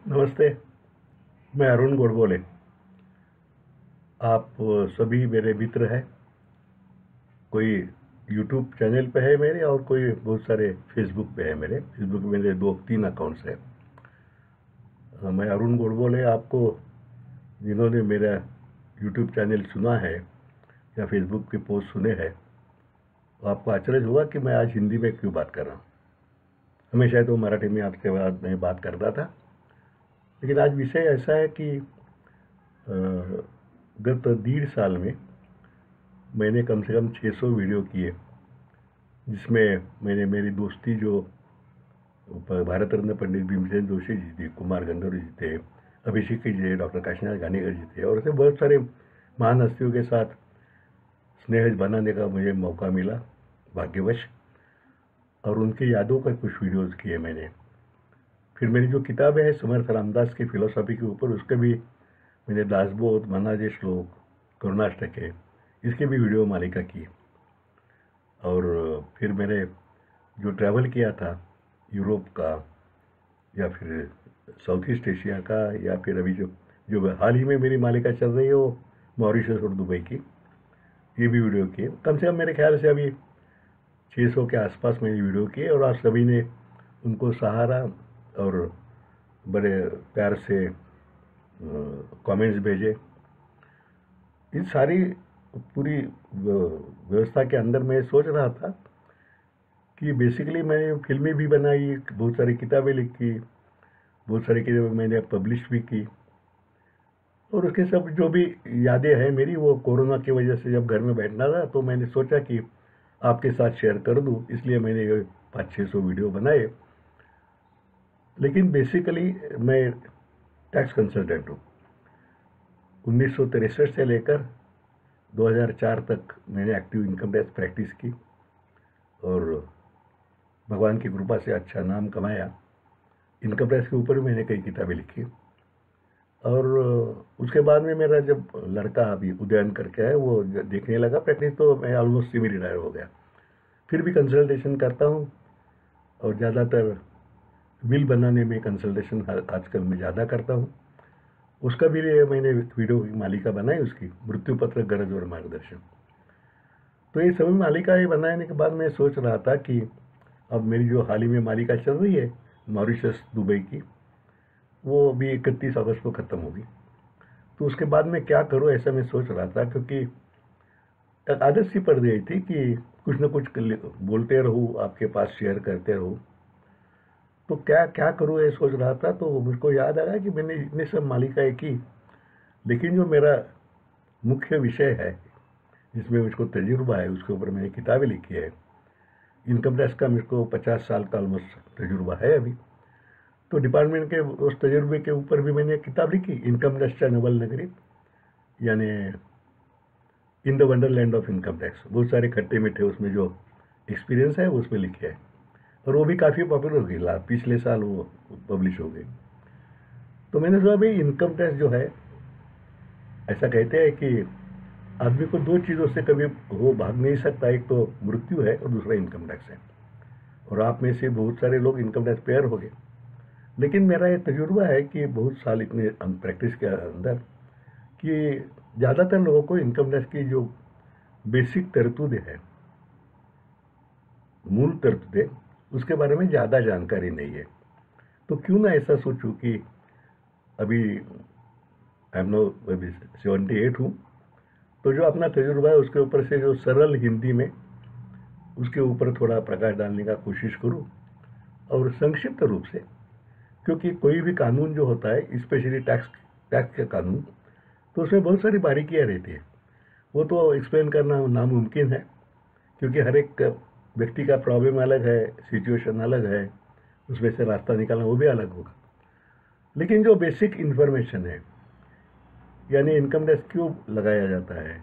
नमस्ते। मैं अरुण गोडबोले। आप सभी मेरे मित्र हैं। कोई यूट्यूब चैनल पे है मेरे और कोई बहुत सारे फेसबुक पे है मेरे। फेसबुक में मेरे 2-3 अकाउंट्स हैं। मैं अरुण गोडबोले। आपको जिन्होंने मेरा यूट्यूब चैनल सुना है या फेसबुक के पोस्ट सुने हैं, तो आपको आश्चर्य होगा कि मैं आज हिंदी में क्यों बात कर रहा हूँ। हमेशा तो मराठी में आपके बाद में बात करता था, लेकिन आज विषय ऐसा है कि गत 1.5 साल में मैंने कम से कम 600 वीडियो किए, जिसमें मैंने मेरी दोस्ती जो भारत रत्न पंडित भीमसेन जोशी जी थे, कुमार गंधर्व जी थे, अभिषेक जी थे, डॉक्टर काशीनाथ घाणेकर जी थे, और ऐसे बहुत सारे महान हस्तियों के साथ स्नेह बनाने का मुझे मौका मिला, भाग्यवश। और उनकी यादों का कुछ वीडियोस किए मैंने। फिर मेरी जो किताबें हैं समर्थ रामदास की फिलोसॉफी के ऊपर, उसके भी मैंने दासबोध, मन्नाजे श्लोक, करुणाष्टके, इसके भी वीडियो मालिका की। और फिर मैंने जो ट्रैवल किया था यूरोप का, या फिर साउथ ईस्ट एशिया का, या फिर अभी जो जो हाल ही में मेरी मालिका चल रही है वो मॉरिशस और दुबई की, ये भी वीडियो किए। कम से कम मेरे ख्याल से अभी 600 के आसपास मैंने वीडियो किए, और आप सभी ने उनको सहारा और बड़े प्यार से कमेंट्स भेजे। इस सारी पूरी व्यवस्था के अंदर मैं सोच रहा था कि बेसिकली मैंने फिल्में भी बनाई, बहुत सारी किताबें लिखी, बहुत सारी किताबें मैंने पब्लिश भी की, और उसके सब जो भी यादें हैं मेरी, वो कोरोना की वजह से जब घर में बैठना था तो मैंने सोचा कि आपके साथ शेयर कर दूं, इसलिए मैंने ये 500-600 वीडियो बनाए। लेकिन बेसिकली मैं टैक्स कंसल्टेंट हूँ। 1963 से लेकर 2004 तक मैंने एक्टिव इनकम टैक्स प्रैक्टिस की, और भगवान की कृपा से अच्छा नाम कमाया। इनकम टैक्स के ऊपर भी मैंने कई किताबें लिखी। और उसके बाद में मेरा जब लड़का अभी उदयन करके है, वो देखने लगा प्रैक्टिस, तो मैं ऑलमोस्ट सेमी रिटायर हो गया। फिर भी कंसल्टेशन करता हूँ, और ज़्यादातर बिल बनाने में कंसल्टेशन आजकल मैं ज़्यादा करता हूँ। उसका भी मैंने वीडियो की मालिका बनाई, उसकी मृत्यु पत्र, गरज और मार्गदर्शन। तो ये सभी मालिका ये बनाने के बाद मैं सोच रहा था कि अब मेरी जो हाल ही में मालिका चल रही है मॉरिशस दुबई की, वो अभी 31 अगस्त को ख़त्म होगी। तो उसके बाद मैं क्या करूं, ऐसा मैं सोच रहा था, क्योंकि एक आदत सी पड़ गई थी कि कुछ ना कुछ बोलते रहूं, आपके पास शेयर करते रहूं। तो क्या क्या करूं ये सोच रहा था, तो मुझको याद आया कि मैंने इतने सब मालिकाएं की, लेकिन जो मेरा मुख्य विषय है जिसमें मुझको तजुर्बा है, उसके ऊपर मैंने किताबें लिखी है। इनकम टैक्स का मुझको 50 साल का ऑलमोस्ट तजुर्बा है अभी। तो डिपार्टमेंट के उस तजुर्बे के ऊपर भी मैंने एक किताब लिखी, इनकम टैक्स नवल नगरी, यानी in the Wonderland of income tax. बहुत सारे खट्टे मीठे उसमें जो एक्सपीरियंस है उसमें लिखे है, और वो भी काफ़ी पॉपुलर हो गई, पिछले साल वो पब्लिश हो गई। तो मैंने सोचा भाई, इनकम टैक्स जो है, ऐसा कहते हैं कि आदमी को दो चीज़ों से कभी वो भाग नहीं सकता, एक तो मृत्यु है और दूसरा इनकम टैक्स है। और आप में से बहुत सारे लोग इनकम टैक्स पेयर हो गए। लेकिन मेरा ये तजुर्बा है कि बहुत साल इतने प्रैक्टिस के अंदर, कि ज़्यादातर लोगों को इनकम टैक्स की जो बेसिक तरतूदें हैं, मूल तरतूदें, उसके बारे में ज़्यादा जानकारी नहीं है। तो क्यों ना ऐसा सोचूं कि अभी आई एम नो 78 हूँ, तो जो अपना तजुर्बा है उसके ऊपर से जो सरल हिंदी में उसके ऊपर थोड़ा प्रकाश डालने का कोशिश करूं, और संक्षिप्त रूप से। क्योंकि कोई भी कानून जो होता है, स्पेशली टैक्स टैक्स का कानून, तो उसमें बहुत सारी बारीकियाँ रहती है। वो तो एक्सप्लेन करना नामुमकिन है, क्योंकि हर एक व्यक्ति का प्रॉब्लम अलग है, सिचुएशन अलग है, उसमें से रास्ता निकालना वो भी अलग होगा। लेकिन जो बेसिक इन्फॉर्मेशन है, यानी इनकम टैक्स क्यों लगाया जाता है,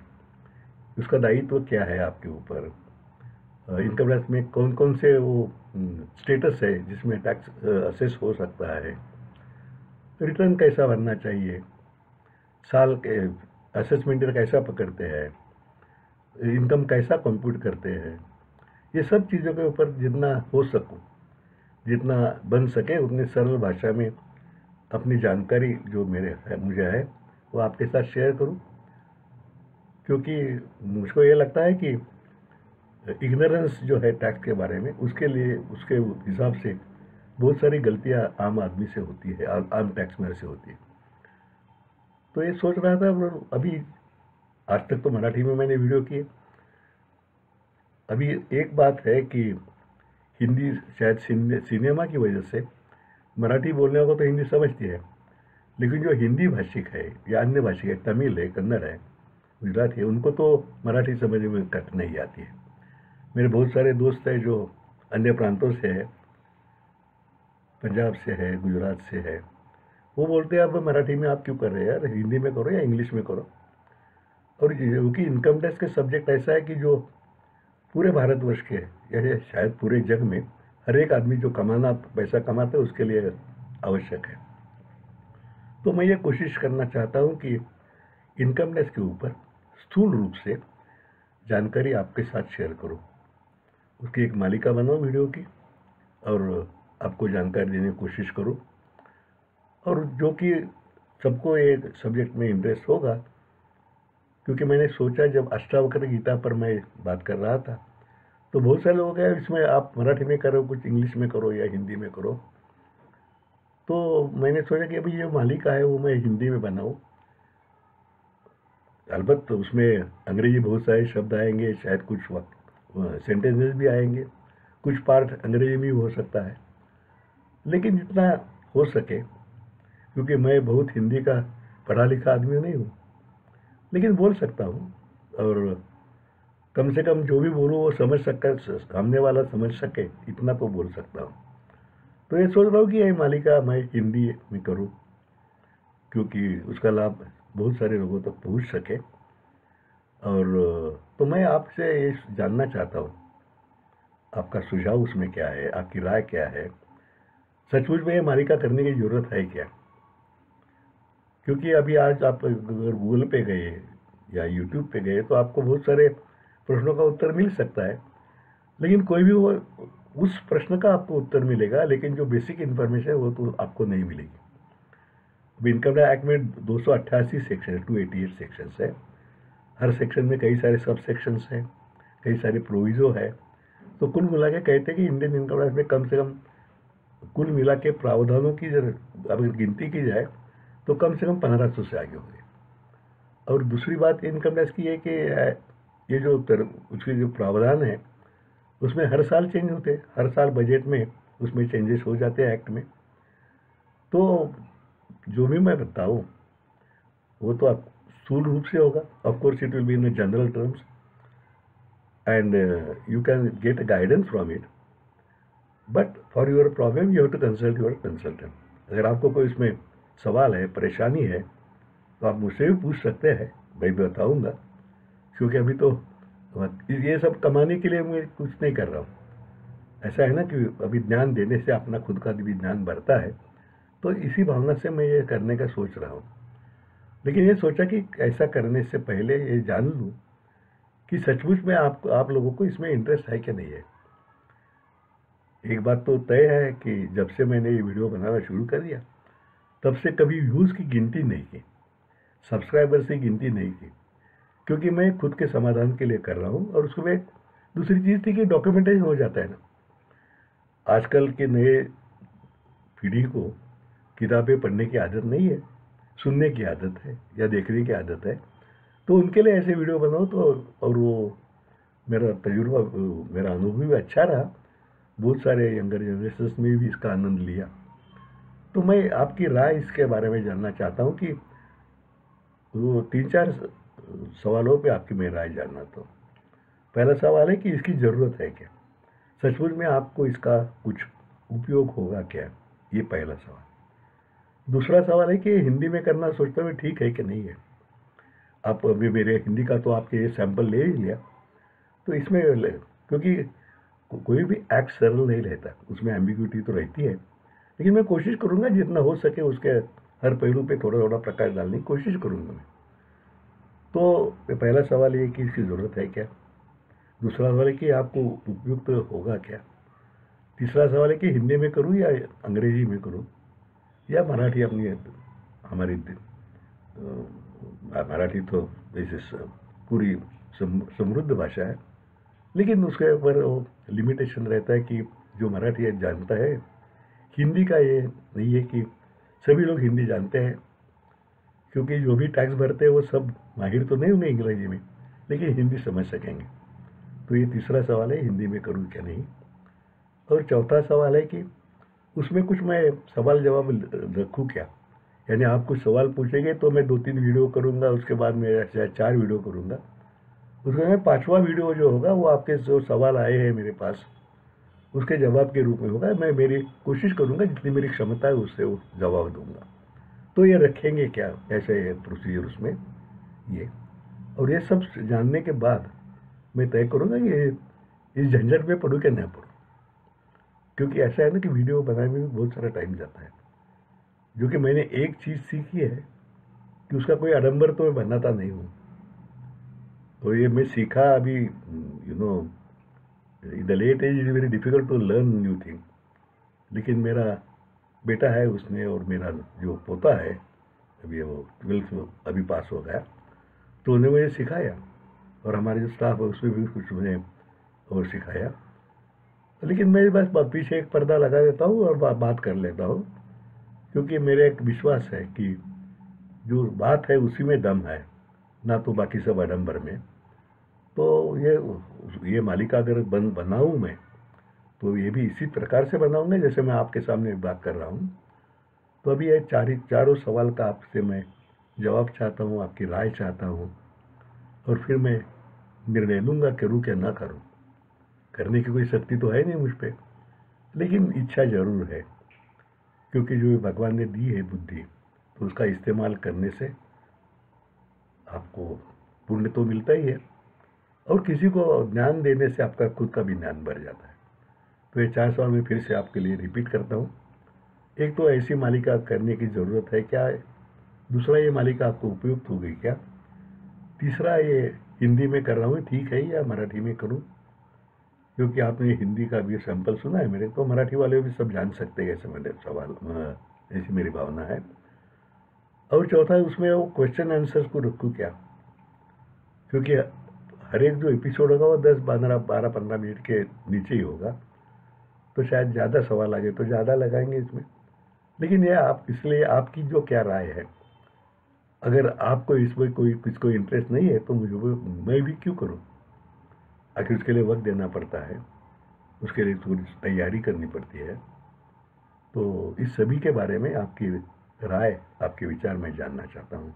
उसका दायित्व क्या है आपके ऊपर, इनकम टैक्स में कौन कौन से वो स्टेटस है जिसमें टैक्स असेस हो सकता है, रिटर्न कैसा भरना चाहिए, साल के असेसमेंट कैसा पकड़ते हैं, इनकम कैसा कंप्यूट करते हैं, ये सब चीज़ों के ऊपर जितना हो सकूं, जितना बन सके उतनी सरल भाषा में अपनी जानकारी जो मुझे है वो आपके साथ शेयर करूं, क्योंकि मुझको ये लगता है कि इग्नोरेंस जो है टैक्स के बारे में, उसके लिए उसके हिसाब से बहुत सारी गलतियां आम आदमी से होती है, आम टैक्समेयर से होती है। तो ये सोच रहा था, और अभी आज तक तो मराठी में मैंने वीडियो किए। अभी एक बात है कि हिंदी शायद सिनेमा की वजह से मराठी बोलने वालों को तो हिंदी समझती है, लेकिन जो हिंदी भाषिक है या अन्य भाषिक है, तमिल है, कन्नड़ है, गुजराती है, उनको तो मराठी समझने में कठिनाई आती है। मेरे बहुत सारे दोस्त हैं जो अन्य प्रांतों से है, पंजाब से है, गुजरात से है, वो बोलते हैं अब मराठी में आप क्यों कर रहे हैं यार, हिंदी में करो या इंग्लिश में करो। और क्योंकि इनकम टैक्स के सब्जेक्ट ऐसा है कि जो पूरे भारतवर्ष के या शायद पूरे जग में हर एक आदमी जो पैसा कमाता है उसके लिए आवश्यक है। तो मैं ये कोशिश करना चाहता हूँ कि इनकम टैक्स के ऊपर स्थूल रूप से जानकारी आपके साथ शेयर करूँ, उसकी एक मालिका बनाऊँ वीडियो की, और आपको जानकारी देने की कोशिश करूँ, और जो कि सबको एक सब्जेक्ट में इंटरेस्ट होगा। क्योंकि मैंने सोचा, जब अष्टावक्र गीता पर मैं बात कर रहा था तो बहुत सारे लोग हैं इसमें आप मराठी में करो, कुछ इंग्लिश में करो या हिंदी में करो। तो मैंने सोचा कि अभी ये मालिका है वो मैं हिंदी में बनाऊँ। अलबत्त उसमें अंग्रेजी बहुत सारे शब्द आएंगे, शायद कुछ सेंटेंसेस भी आएंगे, कुछ पार्ट अंग्रेजी में भी हो सकता है, लेकिन जितना हो सके, क्योंकि मैं बहुत हिंदी का पढ़ा लिखा आदमी नहीं हूँ, लेकिन बोल सकता हूँ, और कम से कम जो भी बोलूँ वो समझ सकता, सामने वाला समझ सके, इतना तो बोल सकता हूँ। तो ये सोच रहा हूँ कि ये मालिका मैं हिंदी में करूँ, क्योंकि उसका लाभ बहुत सारे लोगों तक पहुँच सके। और तो मैं आपसे ये जानना चाहता हूँ, आपका सुझाव उसमें क्या है, आपकी राय क्या है, सचमुच में ये मालिका करने की ज़रूरत है क्या? क्योंकि अभी आज आप अगर गूगल पे गए या यूट्यूब पे गए तो आपको बहुत सारे प्रश्नों का उत्तर मिल सकता है, लेकिन कोई भी वो उस प्रश्न का आपको उत्तर मिलेगा, लेकिन जो बेसिक इन्फॉर्मेशन है वो तो आपको नहीं मिलेगी। अब इनकम टैक्स एक्ट में 288 सेक्शन, 288 सेक्शंस है। हर सेक्शन में कई सारे सब सेक्शंस हैं, कई सारे प्रोविजो है। तो कुल मिला के कहते हैं कि इंडियन इनकम टैक्स में कम से कम कुल मिला के प्रावधानों की अगर गिनती की जाए तो कम से कम 1500 से आगे होंगे। और दूसरी बात इनकम टैक्स की है कि ये जो उसके जो प्रावधान है उसमें हर साल चेंज होते हैं, हर साल बजट में उसमें चेंजेस हो जाते हैं एक्ट में। तो जो भी मैं बताऊँ वो तो आप स्थूल रूप से होगा, of course it will be in general terms and you can get guidance from it, but for your problem you have to consult your consultant. अगर आपको कोई इसमें सवाल है, परेशानी है, तो आप मुझसे भी पूछ सकते हैं, मैं भी बताऊँगा। क्योंकि अभी तो ये सब कमाने के लिए मैं कुछ नहीं कर रहा हूँ। ऐसा है ना कि अभी ज्ञान देने से अपना खुद का भी ज्ञान बढ़ता है, तो इसी भावना से मैं ये करने का सोच रहा हूँ। लेकिन ये सोचा कि ऐसा करने से पहले ये जान लूँ कि सचमुच में आप लोगों को इसमें इंटरेस्ट है कि नहीं है। एक बात तो तय है कि जब से मैंने ये वीडियो बनाना शुरू कर दिया तब से कभी व्यूज़ की गिनती नहीं की, सब्सक्राइबर्स की गिनती नहीं की, क्योंकि मैं खुद के समाधान के लिए कर रहा हूँ। और उसमें दूसरी चीज़ थी कि डॉक्यूमेंटेशन हो जाता है ना। आजकल के नए पीढ़ी को किताबें पढ़ने की आदत नहीं है, सुनने की आदत है या देखने की आदत है। तो उनके लिए ऐसे वीडियो बनाओ तो, और वो मेरा तजुर्बा, मेरा अनुभव भी अच्छा रहा। बहुत सारे यंगर जनरेशन में भी इसका आनंद लिया। तो मैं आपकी राय इसके बारे में जानना चाहता हूँ कि वो 3-4 सवालों पे आपकी मैं राय जानना। तो पहला सवाल है कि इसकी ज़रूरत है क्या, सचमुच में आपको इसका कुछ उपयोग होगा क्या, ये पहला सवाल। दूसरा सवाल है कि हिंदी में करना सोचते हुए ठीक है कि नहीं है। आप अभी मेरे हिंदी का तो आपके ये सैंपल ले ही लिया, तो इसमें क्योंकि कोई भी एक्ट सरल नहीं रहता, उसमें एम्बिग्यूटी तो रहती है, लेकिन मैं कोशिश करूँगा जितना हो सके उसके हर पहलू पे थोड़ा थोड़ा प्रकाश डालने की कोशिश करूँगा मैं। तो पहला सवाल ये कि इसकी ज़रूरत है क्या, दूसरा सवाल है कि आपको उपयुक्त होगा क्या, तीसरा सवाल है कि हिंदी में करूँ या अंग्रेजी में करूँ, या मराठी अपनी हमारी मराठी तो वैसे पूरी समृद्ध भाषा है, लेकिन उसके ऊपर वो लिमिटेशन रहता है कि जो मराठी है जानता है। हिंदी का ये नहीं है कि सभी लोग हिंदी जानते हैं, क्योंकि जो भी टैक्स भरते हैं वो सब माहिर तो नहीं होंगे अंग्रेजी में, लेकिन हिंदी समझ सकेंगे। तो ये तीसरा सवाल है, हिंदी में करूँ क्या नहीं। और चौथा सवाल है कि उसमें कुछ मैं सवाल जवाब रखूँ क्या, यानी आप कुछ सवाल पूछेंगे तो मैं 2-3 वीडियो करूँगा, उसके बाद मैं शायद 4 वीडियो करूँगा। उसके बाद 5वां वीडियो जो होगा वो आपके जो सवाल आए हैं मेरे पास उसके जवाब के रूप में होगा। मैं मेरी कोशिश करूँगा जितनी मेरी क्षमता है उससे वो जवाब दूंगा। तो ये रखेंगे क्या, ऐसे है प्रोसीजर उसमें ये। और ये सब जानने के बाद मैं तय करूँगा कि इस झंझट में पढ़ूँ क्या ना पढ़ूँ, क्योंकि ऐसा है ना कि वीडियो बनाने में भी बहुत सारा टाइम जाता है। जो कि मैंने एक चीज़ सीखी है कि उसका कोई आडंबर तो मैं बनाता नहीं हूँ। तो ये मैं सीखा अभी, you know, in the late age is very difficult to learn new thing. लेकिन मेरा बेटा है उसने, और मेरा जो पोता है अभी वो 12th अभी पास हो गया, तो उन्हें मुझे सिखाया, और हमारे जो स्टाफ है उसमें भी कुछ मुझे और सिखाया। लेकिन मैं बस पीछे एक पर्दा लगा देता हूँ और बात कर लेता हूँ, क्योंकि मेरा एक विश्वास है कि जो बात है उसी में दम है, ना तो बाकी सब आडंबर में। तो ये मालिका अगर बनाऊँ मैं, तो ये भी इसी प्रकार से बनाऊंगा जैसे मैं आपके सामने बात कर रहा हूँ। तो अभी ये चारों सवाल का आपसे मैं जवाब चाहता हूँ, आपकी राय चाहता हूँ, और फिर मैं निर्णय लूँगा करूँ क्या ना करूँ। करने की कोई शक्ति तो है नहीं मुझ पर, लेकिन इच्छा जरूर है, क्योंकि जो भगवान ने दी है बुद्धि, तो उसका इस्तेमाल करने से आपको पुण्य तो मिलता ही है, और किसी को ज्ञान देने से आपका खुद का भी ज्ञान बढ़ जाता है। तो ये 4 सवाल मैं फिर से आपके लिए रिपीट करता हूँ। एक तो ऐसी मालिका करने की ज़रूरत है क्या, दूसरा ये मालिका आपको उपयुक्त हो गई क्या, तीसरा ये हिंदी में कर रहा हूँ ठीक है या मराठी में करूँ, क्योंकि आपने हिंदी का भी सैंपल सुना है मेरे, तो मराठी वाले भी सब जान सकते हैं ऐसे मेरे सवाल, ऐसी मेरी भावना है। और चौथा है उसमें वो क्वेश्चन आंसर्स को रखूँ क्या, क्योंकि हर एक जो एपिसोड होगा वो 10-12-15 मिनट के नीचे ही होगा, तो शायद ज़्यादा सवाल आ गए तो ज़्यादा लगाएंगे इसमें। लेकिन ये आप, इसलिए आपकी जो क्या राय है, अगर आपको इसमें कोई किसको इंटरेस्ट नहीं है तो मैं भी क्यों करूं, आखिर उसके लिए वक्त देना पड़ता है, उसके लिए थोड़ी तैयारी करनी पड़ती है। तो इस सभी के बारे में आपकी राय, आपके विचार मैं जानना चाहता हूँ।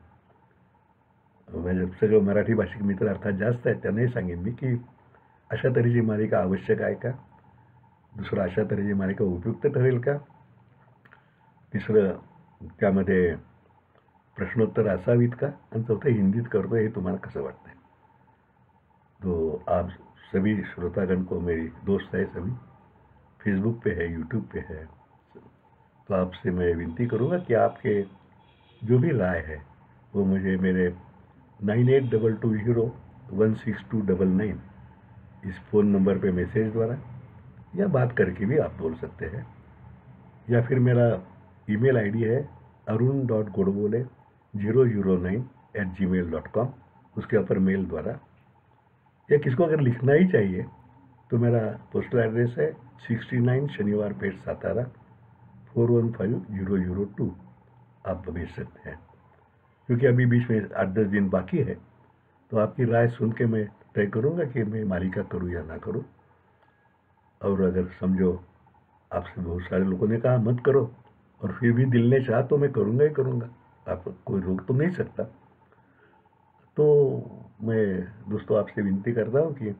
म्हणजे सगळं मराठी भाषिक मित्र अर्थात जास्त आहेत, त्यांनाही सांगेन मी की अशा तऱ्हेची मालिका आवश्यक आहे का, दुसरं अशा तऱ्हेची मालिका उपयुक्त ठरेल का, तिसरं त्यामध्ये प्रश्नोत्तर असावीत का, आणि चौथं हिंदीत करतो हे तुम्हाला कसं वाटतंय। तो आप सभी श्रोतागण को, मेरी दोस्त है सभी, फेसबुक पे है, यूट्यूब पे है, तो आपसे मैं विनती करूँगा कि आपके जो भी राय है वो मुझे मेरे 9822016299 इस फ़ोन नंबर पे मैसेज द्वारा या बात करके भी आप बोल सकते हैं, या फिर मेरा ईमेल आईडी है arun.godbole009@gmail.com, उसके ऊपर मेल द्वारा, या किसको अगर लिखना ही चाहिए तो मेरा पोस्टल एड्रेस है 69 शनिवार पेट सातारा 415002, आप भेज सकते हैं। क्योंकि अभी बीच में 8-10 दिन बाकी है, तो आपकी राय सुन के मैं तय करूँगा कि मैं मालिका करूँ या ना करूँ। और अगर समझो आपसे बहुत सारे लोगों ने कहा मत करो, और फिर भी दिल ने चाहा तो मैं करूँगा ही करूँगा, आप कोई रोक तो नहीं सकता। तो मैं दोस्तों आपसे विनती करता हूँ कि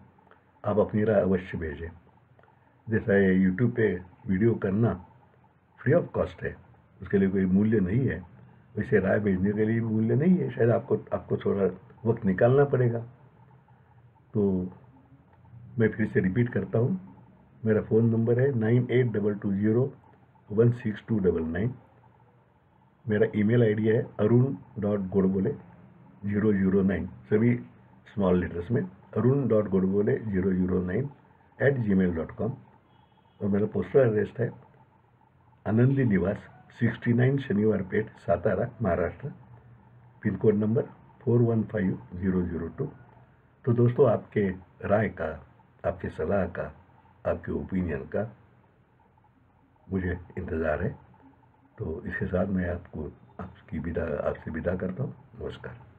आप अपनी राय अवश्य भेजें। जैसा ये यूट्यूब पे वीडियो करना फ्री ऑफ कॉस्ट है, उसके लिए कोई मूल्य नहीं है, वैसे राय भेजने के लिए मूल्य नहीं है, शायद आपको थोड़ा वक्त निकालना पड़ेगा। तो मैं फिर से रिपीट करता हूँ, मेरा फ़ोन नंबर है 9822016299, मेरा ईमेल आईडी है arun.godbole009, सभी स्मॉल लेटर्स में, arun.godbole009@gmail.com, और मेरा पोस्टल एड्रेस है आनंदी निवास 69 शनिवार Peth, Satara, Maharashtra, pin code number 415002। तो दोस्तों, आपके राय का, आपके सलाह का, आपके ओपिनियन का मुझे इंतज़ार है। तो इसके साथ मैं आपसे विदा करता हूँ। नमस्कार।